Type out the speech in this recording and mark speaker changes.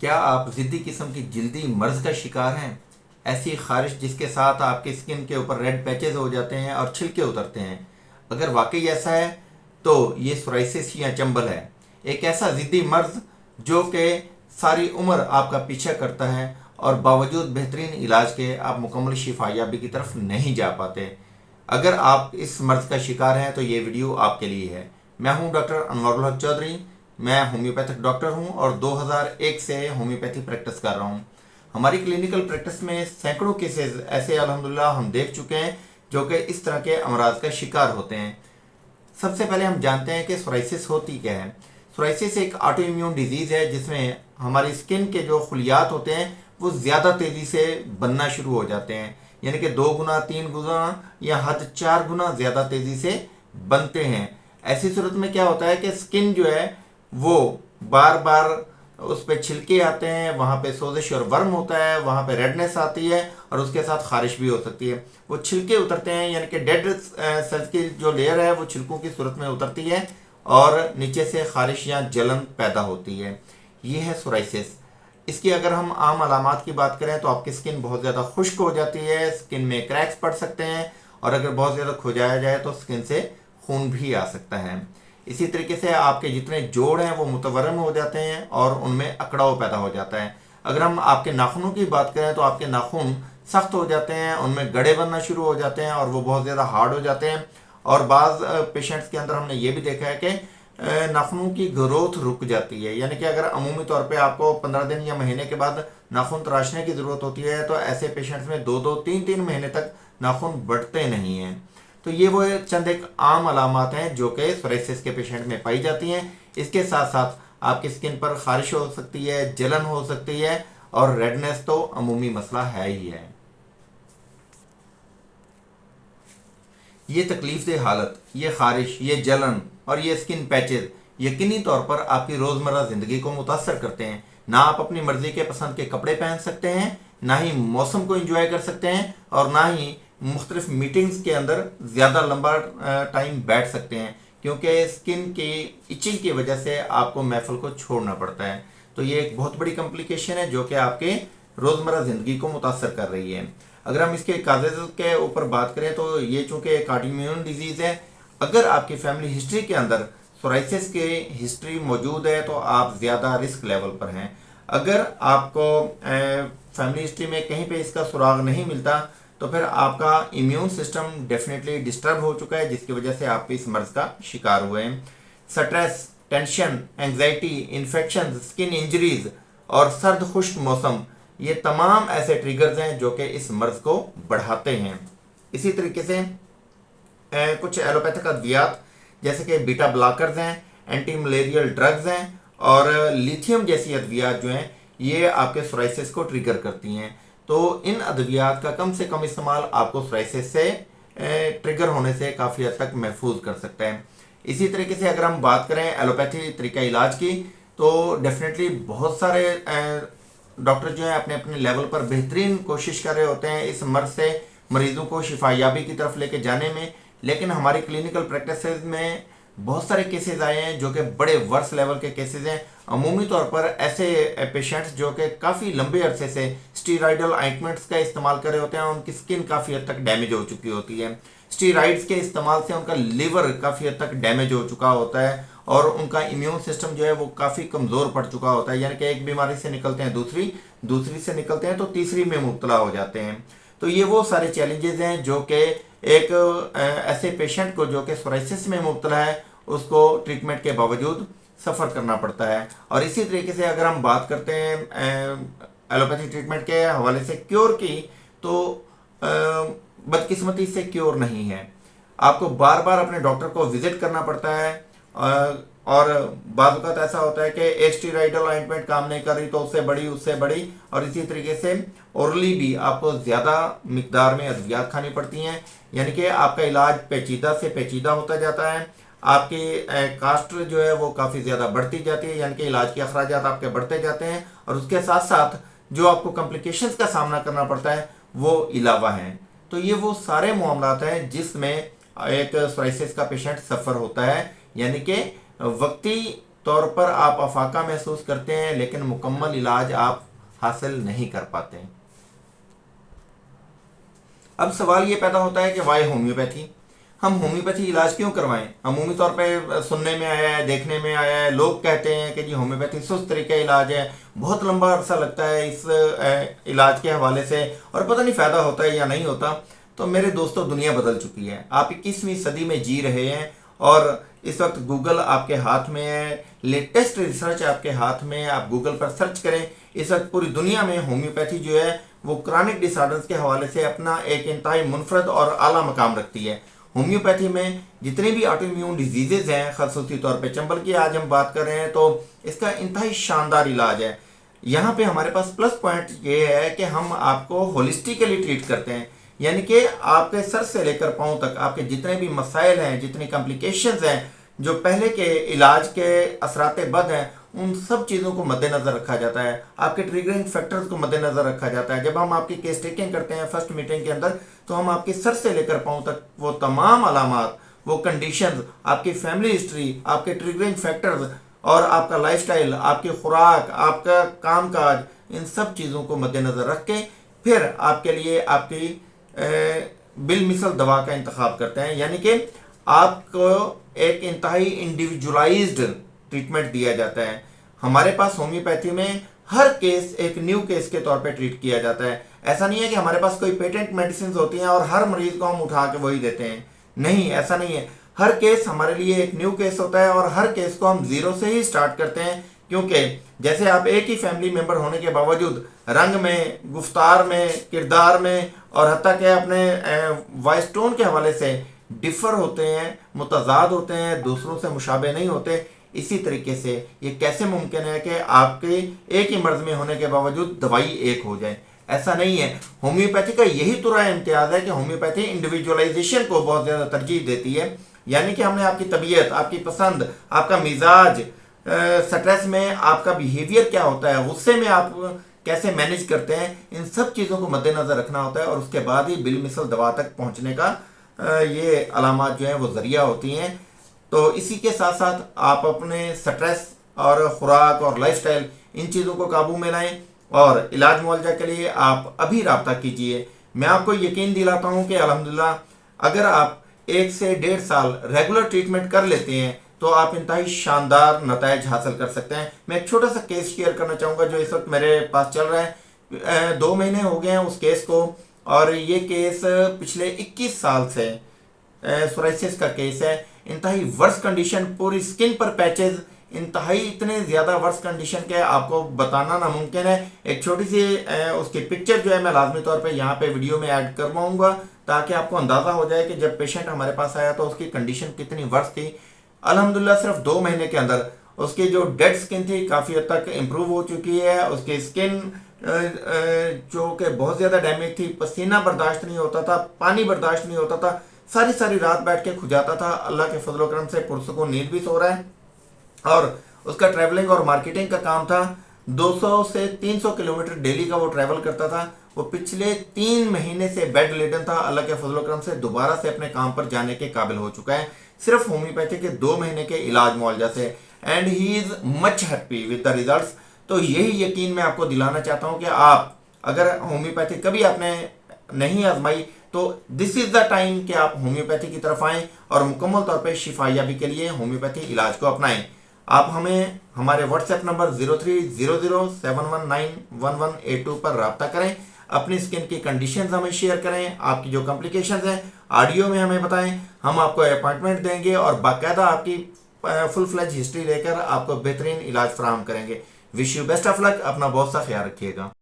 Speaker 1: کیا آپ ضدی قسم کی جلدی مرض کا شکار ہیں؟ ایسی خارش جس کے ساتھ آپ کی اسکن کے اوپر ریڈ پیچز ہو جاتے ہیں اور چھلکے اترتے ہیں۔ اگر واقعی ایسا ہے تو یہ سورائسس یا چنبل ہے، ایک ایسا ضدی مرض جو کہ ساری عمر آپ کا پیچھا کرتا ہے اور باوجود بہترین علاج کے آپ مکمل شفا یابی کی طرف نہیں جا پاتے۔ اگر آپ اس مرض کا شکار ہیں تو یہ ویڈیو آپ کے لیے ہے۔ میں ہوں ڈاکٹر انوار الحق چودھری، میں ہومیوپیتھک ڈاکٹر ہوں اور 2001 سے ہومیوپیتھی پریکٹس کر رہا ہوں۔ ہماری کلینکل پریکٹس میں سینکڑوں کیسز ایسے الحمدللہ ہم دیکھ چکے ہیں جو کہ اس طرح کے امراض کا شکار ہوتے ہیں۔ سب سے پہلے ہم جانتے ہیں کہ سورائسس ہوتی کیا ہے۔ سورائسس ایک آٹو امیون ڈیزیز ہے جس میں ہماری اسکن کے جو خلیات ہوتے ہیں وہ زیادہ تیزی سے بننا شروع ہو جاتے ہیں، یعنی کہ 2 گنا 3 گنا یا حد 4 گنا زیادہ تیزی سے بنتے ہیں۔ ایسی صورت میں کیا ہوتا ہے کہ اسکن جو ہے وہ بار بار اس پہ چھلکے آتے ہیں، وہاں پہ سوزش اور ورم ہوتا ہے، وہاں پہ ریڈنس آتی ہے اور اس کے ساتھ خارش بھی ہو سکتی ہے۔ وہ چھلکے اترتے ہیں، یعنی کہ ڈیڈ سیلز کی جو لیئر ہے وہ چھلکوں کی صورت میں اترتی ہے اور نیچے سے خارش یا جلن پیدا ہوتی ہے۔ یہ ہے سورائسس۔ اس کی اگر ہم عام علامات کی بات کریں تو آپ کی اسکن بہت زیادہ خشک ہو جاتی ہے، اسکن میں کریکس پڑ سکتے ہیں اور اگر بہت زیادہ کھجایا جائے تو اسکن سے خون بھی آ سکتا ہے۔ اسی طریقے سے آپ کے جتنے جوڑ ہیں وہ متورم ہو جاتے ہیں اور ان میں اکڑاؤ پیدا ہو جاتا ہے۔ اگر ہم آپ کے ناخنوں کی بات کریں تو آپ کے ناخن سخت ہو جاتے ہیں، ان میں گڑھے بننا شروع ہو جاتے ہیں اور وہ بہت زیادہ ہارڈ ہو جاتے ہیں، اور بعض پیشنٹس کے اندر ہم نے یہ بھی دیکھا ہے کہ ناخنوں کی گروتھ رک جاتی ہے، یعنی کہ اگر عمومی طور پہ آپ کو 15 دن یا مہینے کے بعد ناخن تراشنے کی ضرورت ہوتی ہے تو ایسے پیشنٹس میں 2-3 مہینے تک ناخن بڑھتے نہیں ہیں۔ تو یہ وہ چند ایک عام علامات ہیں جو کہ سورائسس کے پیشنٹ میں پائی جاتی ہیں۔ اس کے ساتھ ساتھ آپ کی اسکن پر خارش ہو سکتی ہے، جلن ہو سکتی ہے اور ریڈنس تو عمومی مسئلہ ہے ہی ہے۔ یہ تکلیف دہ حالت، یہ خارش، یہ جلن اور یہ اسکن پیچز یقینی طور پر آپ کی روزمرہ زندگی کو متاثر کرتے ہیں۔ نہ آپ اپنی مرضی کے پسند کے کپڑے پہن سکتے ہیں، نہ ہی موسم کو انجوائے کر سکتے ہیں اور نہ ہی مختلف میٹنگز کے اندر زیادہ لمبا ٹائم بیٹھ سکتے ہیں، کیونکہ اسکن کی ایچنگ کی وجہ سے آپ کو محفل کو چھوڑنا پڑتا ہے۔ تو یہ ایک بہت بڑی کمپلیکیشن ہے جو کہ آپ کے روزمرہ زندگی کو متاثر کر رہی ہے۔ اگر ہم اس کے کازز کے اوپر بات کریں تو یہ چونکہ ایک آٹو امیون ڈیزیز ہے، اگر آپ کی فیملی ہسٹری کے اندر سورائسس کی ہسٹری موجود ہے تو آپ زیادہ رسک لیول پر ہیں۔ اگر آپ کو فیملی ہسٹری میں کہیں پہ اس کا سراغ نہیں ملتا تو پھر آپ کا امیون سسٹم ڈیفینیٹلی ڈسٹرب ہو چکا ہے، جس کی وجہ سے آپ اس مرض کا شکار ہوئے ہیں۔ Stress, tension, anxiety, infection, skin injuries اور سرد خشک موسم، یہ تمام ایسے ٹریگرز ہیں جو کہ اس مرض کو بڑھاتے ہیں۔ اسی طریقے سے کچھ ایلوپیتھک ادویات جیسے کہ بیٹا بلاکرز ہیں، اینٹی ملیریل ڈرگز ہیں اور لیتھیم جیسی ادویات جو ہیں یہ آپ کے سورائسس کو ٹریگر کرتی ہیں۔ تو ان ادویات کا کم سے کم استعمال آپ کو سورائسس سے ٹریگر ہونے سے کافی حد تک محفوظ کر سکتا ہے۔ اسی طریقے سے اگر ہم بات کریں ایلوپیتھی طریقہ علاج کی تو ڈیفینیٹلی بہت سارے ڈاکٹر جو ہیں اپنے اپنے لیول پر بہترین کوشش کر رہے ہوتے ہیں اس مرض سے مریضوں کو شفا یابی کی طرف لے کے جانے میں، لیکن ہماری کلینکل پریکٹسز میں بہت سارے کیسز آئے ہیں جو کہ بڑے ورس لیول کے کیسز ہیں۔ عمومی طور پر ایسے پیشنٹس جو کہ کافی لمبے عرصے سے اسٹیرائڈل آئنٹمنٹس کا استعمال کر رہے ہوتے ہیں، ان کی اسکن کافی حد تک ڈیمیج ہو چکی ہوتی ہے۔ اسٹیرائڈس کے استعمال سے ان کا لیور کافی حد تک ڈیمیج ہو چکا ہوتا ہے اور ان کا امیون سسٹم جو ہے وہ کافی کمزور پڑ چکا ہوتا ہے، یعنی کہ ایک بیماری سے نکلتے ہیں دوسری سے نکلتے ہیں تو تیسری میں مبتلا ہو جاتے ہیں۔ تو یہ وہ سارے چیلنجز ہیں جو کہ ایک ایسے پیشنٹ کو جو کہ سورائسس میں مبتلا ہے اس کو ٹریٹمنٹ کے باوجود سفر کرنا پڑتا ہے۔ اور اسی طریقے سے اگر ہم بات کرتے ہیں ایلوپیتھی ٹریٹمنٹ کے حوالے سے کیور کی، تو بدقسمتی سے کیور نہیں ہے۔ آپ کو بار بار اپنے ڈاکٹر کو وزٹ کرنا پڑتا ہے اور بعض اوقات ایسا ہوتا ہے کہ ایک اسٹیرائڈل آئنٹمنٹ کام نہیں کر رہی تو اس سے بڑی اور اسی طریقے سے اورلی بھی آپ کو زیادہ مقدار میں ادویات کھانی پڑتی ہیں، یعنی کہ آپ کا علاج پیچیدہ سے پیچیدہ ہوتا جاتا ہے، آپ کی کاسٹ جو ہے وہ کافی زیادہ بڑھتی جاتی ہے، یعنی کہ علاج کے اخراجات آپ کے بڑھتے جاتے ہیں اور اس کے ساتھ ساتھ جو آپ کو کمپلیکیشنز کا سامنا کرنا پڑتا ہے وہ علاوہ ہیں۔ تو یہ وہ سارے معاملات ہیں جس میں ایک سورائسس کا پیشنٹ سفر ہوتا ہے، یعنی کہ وقتی طور پر آپ افاقہ محسوس کرتے ہیں لیکن مکمل علاج آپ حاصل نہیں کر پاتے ہیں۔ اب سوال یہ پیدا ہوتا ہے کہ وائی ہومیوپیتھی، ہم ہومیوپیتھی علاج کیوں کروائیں؟ عمومی طور پہ سننے میں آیا ہے، دیکھنے میں آیا ہے، لوگ کہتے ہیں کہ جی ہومیوپیتھی سست طریقہ علاج ہے، بہت لمبا عرصہ لگتا ہے اس علاج کے حوالے سے، اور پتہ نہیں فائدہ ہوتا ہے یا نہیں ہوتا۔ تو میرے دوستو، دنیا بدل چکی ہے، آپ 21ویں صدی میں جی رہے ہیں، اور اس وقت گوگل آپ کے ہاتھ میں ہے، لیٹسٹ ریسرچ آپ کے ہاتھ میں ہے، آپ گوگل پر سرچ کریں۔ اس وقت پوری دنیا میں ہومیوپیتھی جو ہے وہ کرونک ڈس آرڈرز کے حوالے سے اپنا ایک انتہائی منفرد اور اعلیٰ مقام رکھتی ہے۔ ہومیوپیتھی میں جتنے بھی آٹو امیون ڈیزیزز ہیں، خصوصی طور پہ چنبل کی آج ہم بات کر رہے ہیں، تو اس کا انتہائی شاندار علاج ہے۔ یہاں پہ ہمارے پاس پلس پوائنٹ یہ ہے کہ ہم آپ کو ہولسٹیکلی ٹریٹ کرتے ہیں، یعنی کہ آپ کے سر سے لے کر پاؤں تک آپ کے جتنے بھی مسائل ہیں، جتنی کمپلیکیشنز ہیں، جو پہلے کے علاج کے اثرات بد ہیں، ان سب چیزوں کو مد نظر رکھا جاتا ہے، آپ کے ٹریگرنگ فیکٹرز کو مد نظر رکھا جاتا ہے۔ جب ہم آپ کی کیس ٹیکنگ کرتے ہیں فرسٹ میٹنگ کے اندر، تو ہم آپ کے سر سے لے کر پاؤں تک وہ تمام علامات، وہ کنڈیشنز، آپ کی فیملی ہسٹری، آپ کے ٹریگرنگ فیکٹرز اور آپ کا لائف سٹائل، آپ کی خوراک، آپ کا کام کاج، ان سب چیزوں کو مد نظر رکھ کے پھر آپ کے لیے آپ کی بالمثل دوا کا انتخاب کرتے ہیں، یعنی کہ آپ کو ایک انتہائی انڈیویجولائزڈ ٹریٹمنٹ دیا جاتا ہے۔ ہمارے پاس ہومیوپیتھی میں ہر کیس ایک نیو کیس کے طور پہ ٹریٹ کیا جاتا ہے۔ ایسا نہیں ہے کہ ہمارے پاس کوئی پیٹنٹ میڈیسنز ہوتی ہیں اور ہر مریض کو ہم اٹھا کے وہی دیتے ہیں، نہیں، ایسا نہیں ہے۔ ہر کیس ہمارے لیے ایک نیو کیس ہوتا ہے، اور ہر کیس کو ہم زیرو سے ہی سٹارٹ کرتے ہیں، کیونکہ جیسے آپ ایک ہی فیملی ممبر ہونے کے باوجود رنگ میں، گفتار میں، کردار میں، اور حتیٰ کہ اپنے وائس ٹون کے حوالے سے ڈفر ہوتے ہیں، متضاد ہوتے ہیں، دوسروں سے مشابہ نہیں ہوتے، اسی طریقے سے یہ کیسے ممکن ہے کہ آپ کے ایک ہی مرض میں ہونے کے باوجود دوائی ایک ہو جائے؟ ایسا نہیں ہے۔ ہومیوپیتھی کا یہی تو امتیاز ہے کہ ہومیوپیتھی انڈیویجولائزیشن کو بہت زیادہ ترجیح دیتی ہے، یعنی کہ ہم نے آپ کی طبیعت، آپ کی پسند، آپ کا مزاج، سٹریس میں آپ کا بیہیویئر کیا ہوتا ہے، غصے میں آپ کیسے مینیج کرتے ہیں، ان سب چیزوں کو مد نظر رکھنا ہوتا ہے، اور اس کے بعد ہی بالمثل دوا تک پہنچنے کا یہ علامات جو ہیں وہ ذریعہ ہوتی ہیں۔ تو اسی کے ساتھ ساتھ آپ اپنے سٹریس اور خوراک اور لائف سٹائل، ان چیزوں کو قابو میں لائیں، اور علاج معالجہ کے لیے آپ ابھی رابطہ کیجئے۔ میں آپ کو یقین دلاتا ہوں کہ الحمدللہ اگر آپ 1 سے 1.5 سال ریگولر ٹریٹمنٹ کر لیتے ہیں تو آپ انتہائی شاندار نتائج حاصل کر سکتے ہیں۔ میں ایک چھوٹا سا کیس شیئر کرنا چاہوں گا جو اس وقت میرے پاس چل رہا ہے۔ 2 مہینے ہو گئے ہیں اس کیس کو، اور یہ کیس پچھلے 21 سال سے سورائسس کا کیس ہے۔ انتہائی ورس کنڈیشن، پوری سکن پر پیچز، انتہائی اتنے زیادہ ورس کنڈیشن کے آپ کو بتانا ناممکن ہے۔ ایک چھوٹی سی اس کی پکچر جو ہے میں لازمی طور پہ یہاں پہ ویڈیو میں ایڈ کرواؤں گا، تاکہ آپ کو اندازہ ہو جائے کہ جب پیشنٹ ہمارے پاس آیا تو اس کی کنڈیشن کتنی ورس تھی۔ الحمدللہ صرف 2 مہینے کے اندر اس کی جو ڈیڈ سکن تھی کافی حد تک امپروو ہو چکی ہے، اس کی سکن جو کہ بہت زیادہ ڈیمیج تھی، پسینہ برداشت نہیں ہوتا تھا، پانی برداشت نہیں ہوتا تھا، ساری رات بیٹھ کے کھجاتا تھا، اللہ کے فضل و کرم سے پرسکون نیند بھی سو رہا ہے۔ اور اس کا ٹریولنگ اور مارکیٹنگ کا کام تھا، 200 سے 300 کلومیٹر ڈیلی کا وہ ٹریول کرتا تھا۔ وہ پچھلے 3 مہینے سے بیڈ لیڈن تھا، اللہ کے فضل و کرم سے دوبارہ سے اپنے کام پر جانے کے قابل ہو چکا ہے، صرف ہومیوپیتھی کے 2 مہینے کے علاج معالجہ سے، and he is much happy with the results. تو یہی یقین میں آپ کو دلانا چاہتا ہوں کہ آپ اگر ہومیوپیتھی کبھی آپ نے نہیں آزمائی تو دس از دا ٹائم کہ آپ ہومیوپیتھی کی طرف آئیں اور مکمل طور پہ شفا یابی کے لیے ہومیوپیتھی علاج کو اپنائیں۔ آپ ہمیں ہمارے واٹس ایپ نمبر 030071191182 پر رابطہ کریں، اپنی سکن کی کنڈیشنز ہمیں شیئر کریں، آپ کی جو کمپلیکیشنز ہیں آڈیو میں ہمیں بتائیں، ہم آپ کو اپائنٹمنٹ دیں گے اور باقاعدہ آپ کی فل فلیج ہسٹری لے کر آپ کو بہترین علاج فراہم کریں گے۔ وش یو بیسٹ آف لک، اپنا بہت سا خیال رکھیے گا۔